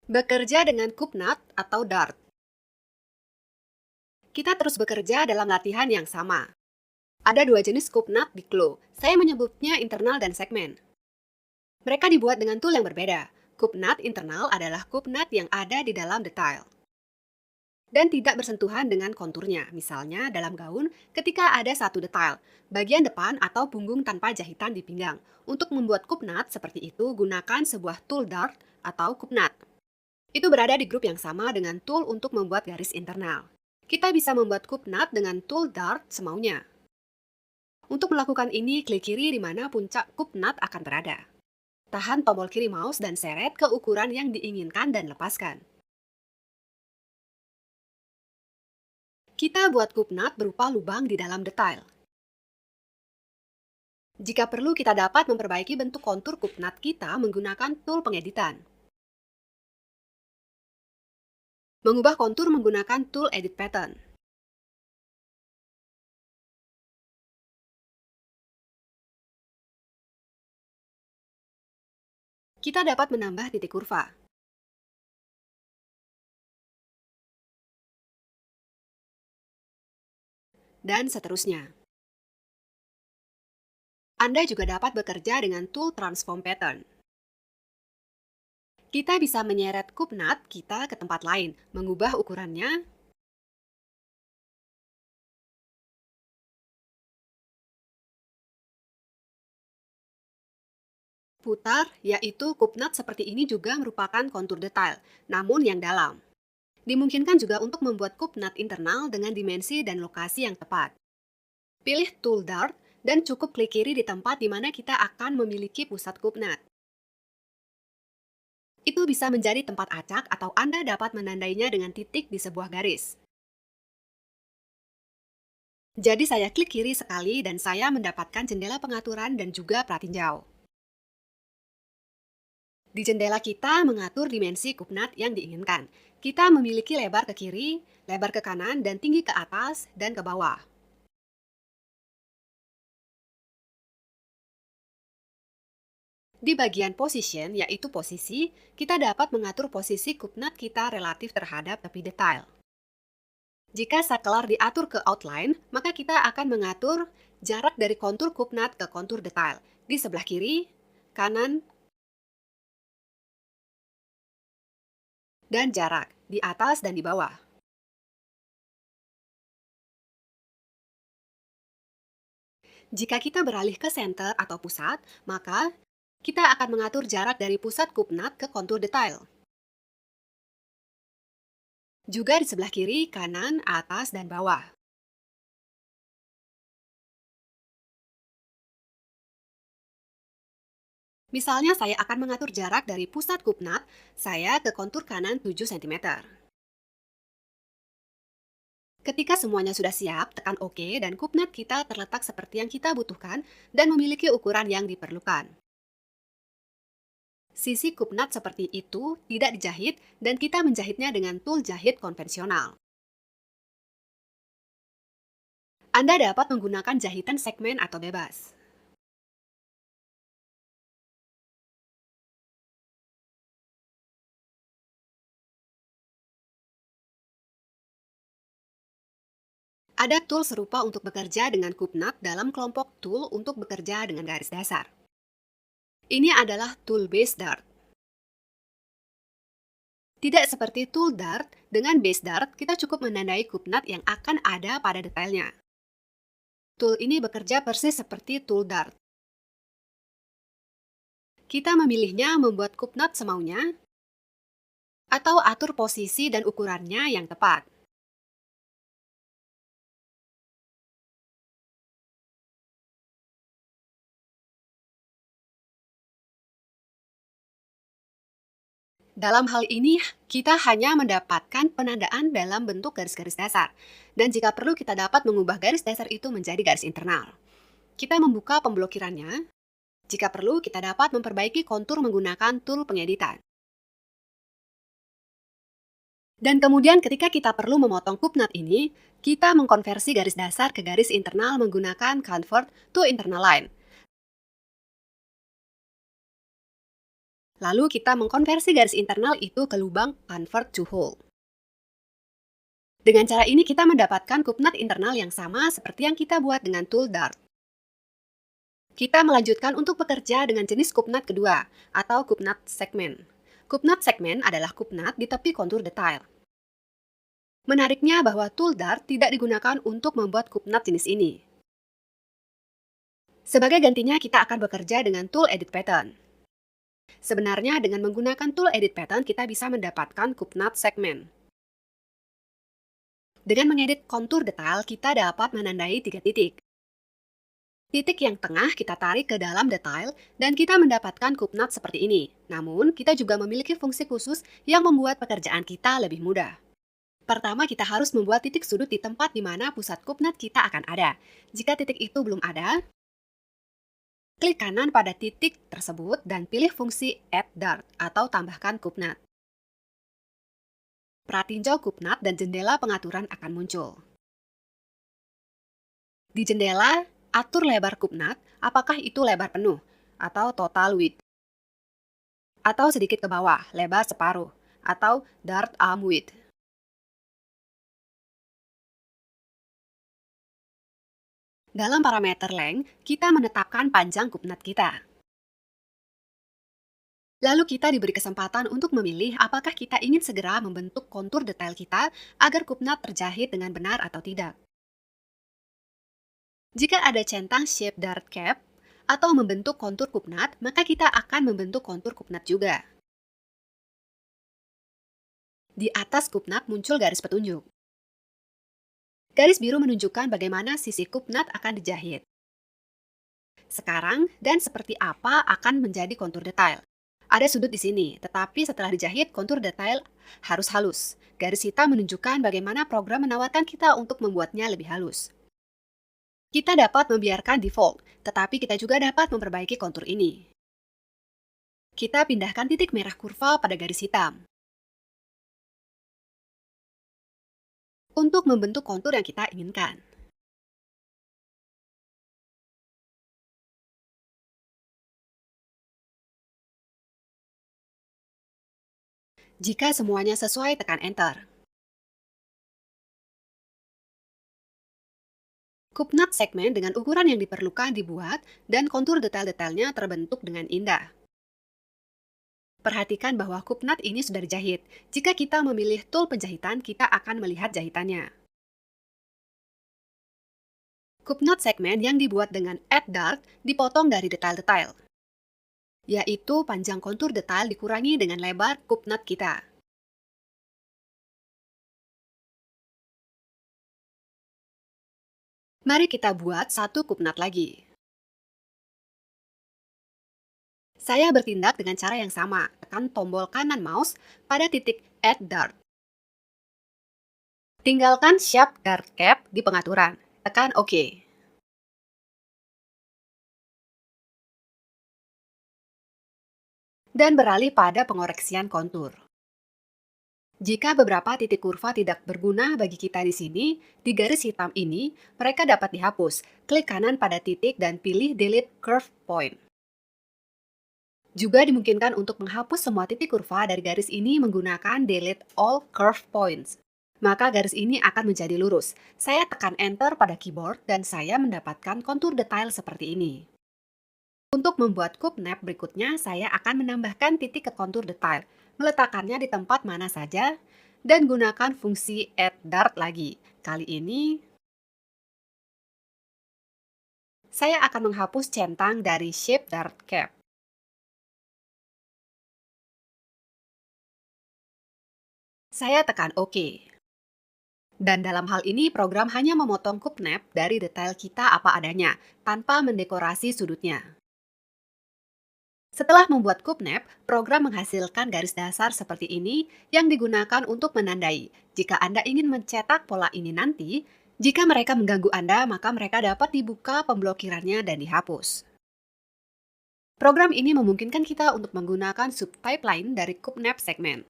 Bekerja dengan Kupnat atau Dart. Kita terus bekerja dalam latihan yang sama. Ada dua jenis Kupnat di Klo. Saya menyebutnya internal dan segmen. Mereka dibuat dengan tool yang berbeda. Kupnat internal adalah Kupnat yang ada di dalam detail dan tidak bersentuhan dengan konturnya. Misalnya dalam gaun, ketika ada satu detail, bagian depan atau punggung tanpa jahitan di pinggang. Untuk membuat Kupnat seperti itu, gunakan sebuah tool Dart atau Kupnat. Itu berada di grup yang sama dengan tool untuk membuat garis internal. Kita bisa membuat Kupnat dengan tool Dart semaunya. Untuk melakukan ini, klik kiri di mana puncak Kupnat akan berada. Tahan tombol kiri mouse dan seret ke ukuran yang diinginkan dan lepaskan. Kita buat Kupnat berupa lubang di dalam detail. Jika perlu, kita dapat memperbaiki bentuk kontur Kupnat kita menggunakan tool pengeditan. Mengubah kontur menggunakan tool Edit Pattern. Kita dapat menambah titik kurva. Dan seterusnya. Anda juga dapat bekerja dengan tool Transform Pattern. Kita bisa menyeret Kupnat kita ke tempat lain, mengubah ukurannya, putar, yaitu Kupnat seperti ini juga merupakan kontur detail, namun yang dalam. Dimungkinkan juga untuk membuat Kupnat internal dengan dimensi dan lokasi yang tepat. Pilih tool Dart dan cukup klik kiri di tempat di mana kita akan memiliki pusat Kupnat. Itu bisa menjadi tempat acak atau Anda dapat menandainya dengan titik di sebuah garis. Jadi saya klik kiri sekali dan saya mendapatkan jendela pengaturan dan juga pratinjau. Di jendela kita mengatur dimensi Kupnat yang diinginkan. Kita memiliki lebar ke kiri, lebar ke kanan, dan tinggi ke atas dan ke bawah. Di bagian position, yaitu posisi, kita dapat mengatur posisi Kupnat kita relatif terhadap tepi detail. Jika saklar diatur ke outline, maka kita akan mengatur jarak dari kontur Kupnat ke kontur detail di sebelah kiri, kanan, dan jarak di atas dan di bawah. Jika kita beralih ke center atau pusat, maka kita akan mengatur jarak dari pusat Kupnat ke kontur detail. Juga di sebelah kiri, kanan, atas, dan bawah. Misalnya saya akan mengatur jarak dari pusat Kupnat saya ke kontur kanan 7 cm. Ketika semuanya sudah siap, tekan OK dan Kupnat kita terletak seperti yang kita butuhkan dan memiliki ukuran yang diperlukan. Sisi Kupnat seperti itu tidak dijahit dan kita menjahitnya dengan tool jahit konvensional. Anda dapat menggunakan jahitan segmen atau bebas. Ada tool serupa untuk bekerja dengan Kupnat dalam kelompok tool untuk bekerja dengan garis dasar. Ini adalah tool base Dart. Tidak seperti tool Dart, dengan base Dart kita cukup menandai Kupnat yang akan ada pada detailnya. Tool ini bekerja persis seperti tool Dart. Kita memilihnya membuat Kupnat semaunya, atau atur posisi dan ukurannya yang tepat. Dalam hal ini, kita hanya mendapatkan penandaan dalam bentuk garis-garis dasar. Dan jika perlu, kita dapat mengubah garis dasar itu menjadi garis internal. Kita membuka pemblokirannya. Jika perlu, kita dapat memperbaiki kontur menggunakan tool pengeditan. Dan kemudian ketika kita perlu memotong Kupnat ini, kita mengkonversi garis dasar ke garis internal menggunakan Convert to Internal Line. Lalu kita mengkonversi garis internal itu ke lubang convert to hole. Dengan cara ini kita mendapatkan kubnat internal yang sama seperti yang kita buat dengan tool Dart. Kita melanjutkan untuk bekerja dengan jenis kubnat kedua, atau kubnat segmen. Kubnat segmen adalah kubnat di tepi kontur detail. Menariknya bahwa tool Dart tidak digunakan untuk membuat kubnat jenis ini. Sebagai gantinya kita akan bekerja dengan tool Edit Pattern. Sebenarnya dengan menggunakan tool Edit Pattern kita bisa mendapatkan kubnat segmen. Dengan mengedit kontur detail, kita dapat menandai 3 titik. Titik yang tengah kita tarik ke dalam detail dan kita mendapatkan kubnat seperti ini. Namun, kita juga memiliki fungsi khusus yang membuat pekerjaan kita lebih mudah. Pertama, kita harus membuat titik sudut di tempat di mana pusat kubnat kita akan ada. Jika titik itu belum ada, klik kanan pada titik tersebut dan pilih fungsi Add Dart atau tambahkan kubnat. Pratinjau kubnat dan jendela pengaturan akan muncul. Di jendela, atur lebar kubnat, apakah itu lebar penuh, atau total width, atau sedikit ke bawah, lebar separuh, atau dart arm width. Dalam parameter length, kita menetapkan panjang kubnat kita. Lalu kita diberi kesempatan untuk memilih apakah kita ingin segera membentuk kontur detail kita agar kubnat terjahit dengan benar atau tidak. Jika ada centang shape dart cap atau membentuk kontur kubnat, maka kita akan membentuk kontur kubnat juga. Di atas kubnat muncul garis petunjuk. Garis biru menunjukkan bagaimana sisi kubnat akan dijahit. Sekarang, dan seperti apa akan menjadi kontur detail. Ada sudut di sini, tetapi setelah dijahit, kontur detail harus halus. Garis hitam menunjukkan bagaimana program menawarkan kita untuk membuatnya lebih halus. Kita dapat membiarkan default, tetapi kita juga dapat memperbaiki kontur ini. Kita pindahkan titik merah kurva pada garis hitam. Untuk membentuk kontur yang kita inginkan. Jika semuanya sesuai, tekan Enter. Kubnat segmen dengan ukuran yang diperlukan dibuat dan kontur detail-detailnya terbentuk dengan indah. Perhatikan bahwa kubnat ini sudah dijahit. Jika kita memilih tool penjahitan, kita akan melihat jahitannya. Kubnat segmen yang dibuat dengan Add Dart dipotong dari detail-detail, yaitu panjang kontur detail dikurangi dengan lebar kubnat kita. Mari kita buat satu kubnat lagi. Saya bertindak dengan cara yang sama, tekan tombol kanan mouse pada titik Add Dart. Tinggalkan Shape Dart Cap di pengaturan, tekan OK. Dan beralih pada pengoreksian kontur. Jika beberapa titik kurva tidak berguna bagi kita di sini, di garis hitam ini, mereka dapat dihapus. Klik kanan pada titik dan pilih Delete Curve Point. Juga dimungkinkan untuk menghapus semua titik kurva dari garis ini menggunakan Delete All Curve Points. Maka garis ini akan menjadi lurus. Saya tekan Enter pada keyboard dan saya mendapatkan kontur detail seperti ini. Untuk membuat kubnap berikutnya, saya akan menambahkan titik ke kontur detail, meletakkannya di tempat mana saja, dan gunakan fungsi Add Dart lagi. Kali ini, saya akan menghapus centang dari Shape Dart Cap. Saya tekan OK. Dan dalam hal ini, program hanya memotong kubnap dari detail kita apa adanya, tanpa mendekorasi sudutnya. Setelah membuat kubnap, program menghasilkan garis dasar seperti ini yang digunakan untuk menandai. Jika Anda ingin mencetak pola ini nanti, jika mereka mengganggu Anda, maka mereka dapat dibuka pemblokirannya dan dihapus. Program ini memungkinkan kita untuk menggunakan subtype lain dari kubnap segmen.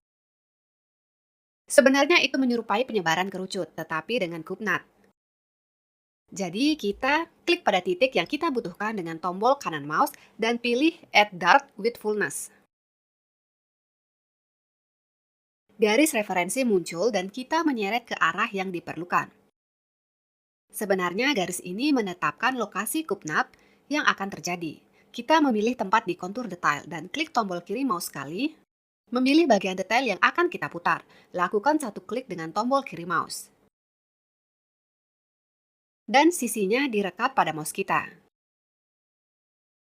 Sebenarnya itu menyerupai penyebaran kerucut, tetapi dengan kubnat. Jadi, kita klik pada titik yang kita butuhkan dengan tombol kanan mouse dan pilih Add Dart with Fullness. Garis referensi muncul dan kita menyeret ke arah yang diperlukan. Sebenarnya garis ini menetapkan lokasi kupnat yang akan terjadi. Kita memilih tempat di kontur detail dan klik tombol kiri mouse sekali, memilih bagian detail yang akan kita putar. Lakukan satu klik dengan tombol kiri mouse. Dan sisinya direkat pada mouse kita.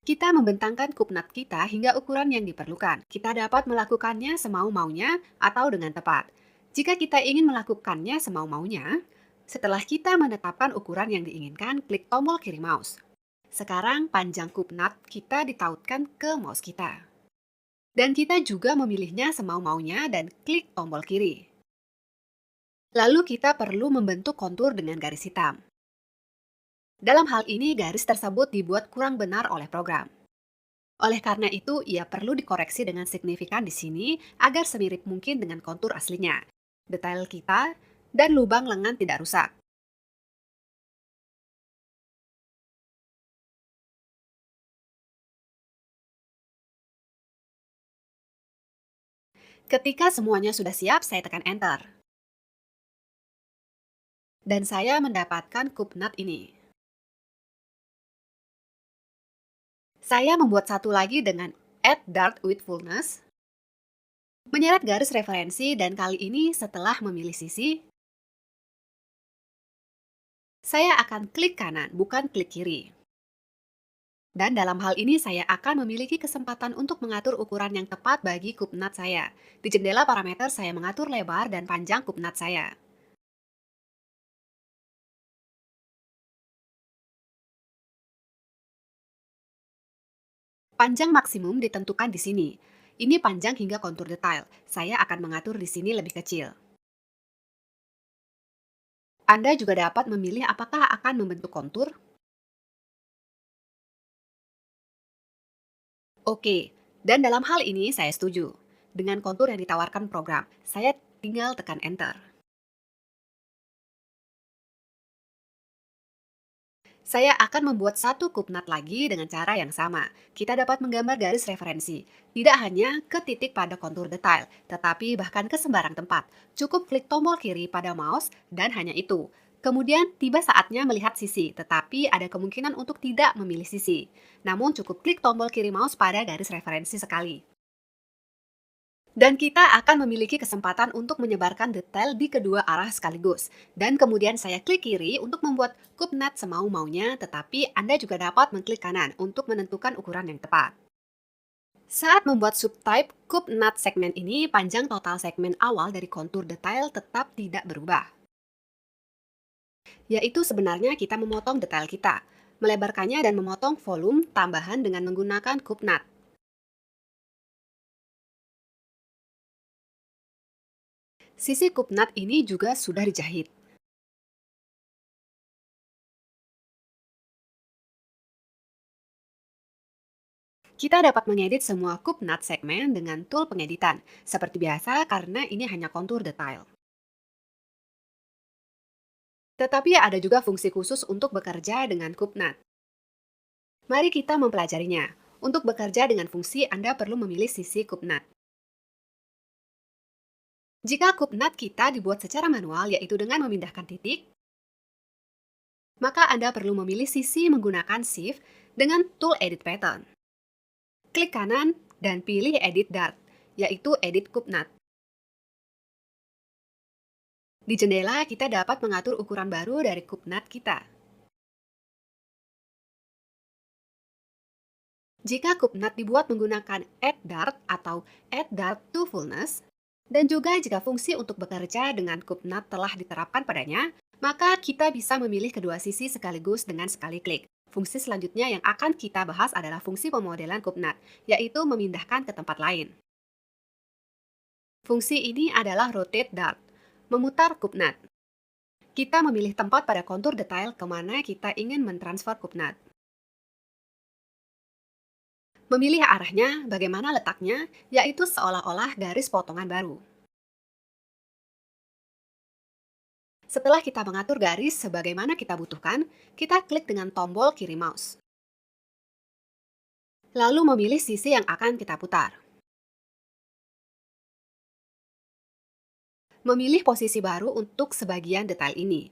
Kita membentangkan kupnat kita hingga ukuran yang diperlukan. Kita dapat melakukannya semau-maunya atau dengan tepat. Jika kita ingin melakukannya semau-maunya, setelah kita menetapkan ukuran yang diinginkan, klik tombol kiri mouse. Sekarang panjang kupnat kita ditautkan ke mouse kita. Dan kita juga memilihnya semau-maunya dan klik tombol kiri. Lalu kita perlu membentuk kontur dengan garis hitam. Dalam hal ini, garis tersebut dibuat kurang benar oleh program. Oleh karena itu, ia perlu dikoreksi dengan signifikan di sini agar semirip mungkin dengan kontur aslinya. Detail kita dan lubang lengan tidak rusak. Ketika semuanya sudah siap, saya tekan Enter. Dan saya mendapatkan kupnat ini. Saya membuat satu lagi dengan Add Dart with Fullness, menyeret garis referensi, dan kali ini setelah memilih sisi, saya akan klik kanan, bukan klik kiri. Dan dalam hal ini saya akan memiliki kesempatan untuk mengatur ukuran yang tepat bagi kupnat saya. Di jendela parameter saya mengatur lebar dan panjang kupnat saya. Panjang maksimum ditentukan di sini. Ini panjang hingga kontur detail. Saya akan mengatur di sini lebih kecil. Anda juga dapat memilih apakah akan membentuk kontur. Oke, dan dalam hal ini saya setuju. Dengan kontur yang ditawarkan program, saya tinggal tekan Enter. Saya akan membuat satu kupnat lagi dengan cara yang sama. Kita dapat menggambar garis referensi, tidak hanya ke titik pada kontur detail, tetapi bahkan ke sembarang tempat. Cukup klik tombol kiri pada mouse dan hanya itu. Kemudian tiba saatnya melihat sisi, tetapi ada kemungkinan untuk tidak memilih sisi. Namun cukup klik tombol kiri mouse pada garis referensi sekali. Dan kita akan memiliki kesempatan untuk menyebarkan detail di kedua arah sekaligus. Dan kemudian saya klik kiri untuk membuat kupnat semau-maunya, tetapi Anda juga dapat mengklik kanan untuk menentukan ukuran yang tepat. Saat membuat subtype kupnat segmen ini, panjang total segmen awal dari kontur detail tetap tidak berubah. Yaitu sebenarnya kita memotong detail kita, melebarkannya dan memotong volume tambahan dengan menggunakan kupnat. Sisi kupnat ini juga sudah dijahit. Kita dapat mengedit semua kupnat segmen dengan tool pengeditan, seperti biasa karena ini hanya kontur detail. Tetapi ada juga fungsi khusus untuk bekerja dengan kupnat. Mari kita mempelajarinya. Untuk bekerja dengan fungsi, Anda perlu memilih sisi kupnat. Jika kupnat kita dibuat secara manual, yaitu dengan memindahkan titik, maka Anda perlu memilih sisi menggunakan Shift dengan tool Edit Pattern. Klik kanan dan pilih Edit Dart, yaitu Edit Kupnat. Di jendela, kita dapat mengatur ukuran baru dari kupnat kita. Jika kupnat dibuat menggunakan Add Dart atau Add Dart to Fullness, dan juga jika fungsi untuk bekerja dengan kupnat telah diterapkan padanya, maka kita bisa memilih kedua sisi sekaligus dengan sekali klik. Fungsi selanjutnya yang akan kita bahas adalah fungsi pemodelan kupnat, yaitu memindahkan ke tempat lain. Fungsi ini adalah Rotate Dart, memutar kupnat. Kita memilih tempat pada kontur detail kemana kita ingin mentransfer kupnat. Memilih arahnya, bagaimana letaknya, yaitu seolah-olah garis potongan baru. Setelah kita mengatur garis sebagaimana kita butuhkan, kita klik dengan tombol kiri mouse. Lalu memilih sisi yang akan kita putar. Memilih posisi baru untuk sebagian detail ini.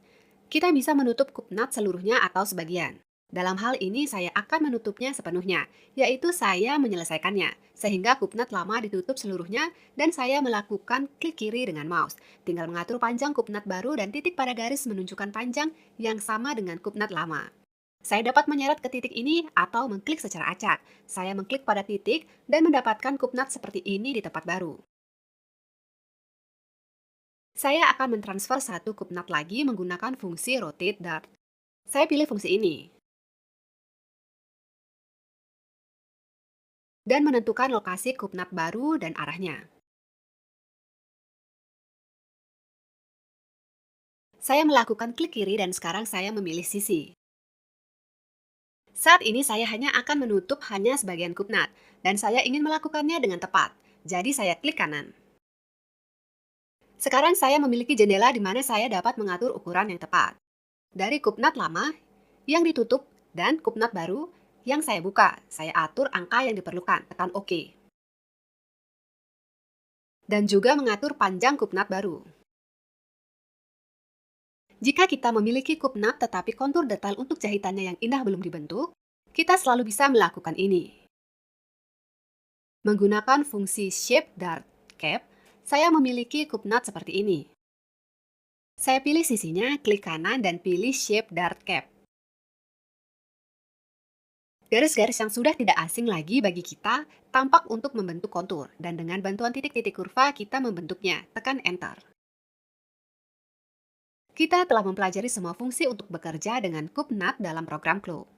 Kita bisa menutup kupnat seluruhnya atau sebagian. Dalam hal ini saya akan menutupnya sepenuhnya, yaitu saya menyelesaikannya, sehingga kupnat lama ditutup seluruhnya dan saya melakukan klik kiri dengan mouse. Tinggal mengatur panjang kupnat baru dan titik pada garis menunjukkan panjang yang sama dengan kupnat lama. Saya dapat menyeret ke titik ini atau mengklik secara acak. Saya mengklik pada titik dan mendapatkan kupnat seperti ini di tempat baru. Saya akan mentransfer satu kupnat lagi menggunakan fungsi rotate dart. Saya pilih fungsi ini dan menentukan lokasi kupnat baru dan arahnya. Saya melakukan klik kiri dan sekarang saya memilih sisi. Saat ini saya hanya akan menutup hanya sebagian kupnat dan saya ingin melakukannya dengan tepat. Jadi saya klik kanan. Sekarang saya memiliki jendela di mana saya dapat mengatur ukuran yang tepat. Dari kupnat lama yang ditutup dan kupnat baru yang saya buka, saya atur angka yang diperlukan, tekan OK. Dan juga mengatur panjang kupnat baru. Jika kita memiliki kupnat tetapi kontur detail untuk jahitannya yang indah belum dibentuk, kita selalu bisa melakukan ini. Menggunakan fungsi Shape Dart Cap, saya memiliki kupnat seperti ini. Saya pilih sisinya, klik kanan dan pilih Shape Dart Cap. Garis-garis yang sudah tidak asing lagi bagi kita tampak untuk membentuk kontur, dan dengan bantuan titik-titik kurva kita membentuknya, tekan Enter. Kita telah mempelajari semua fungsi untuk bekerja dengan kupnat dalam program Clo.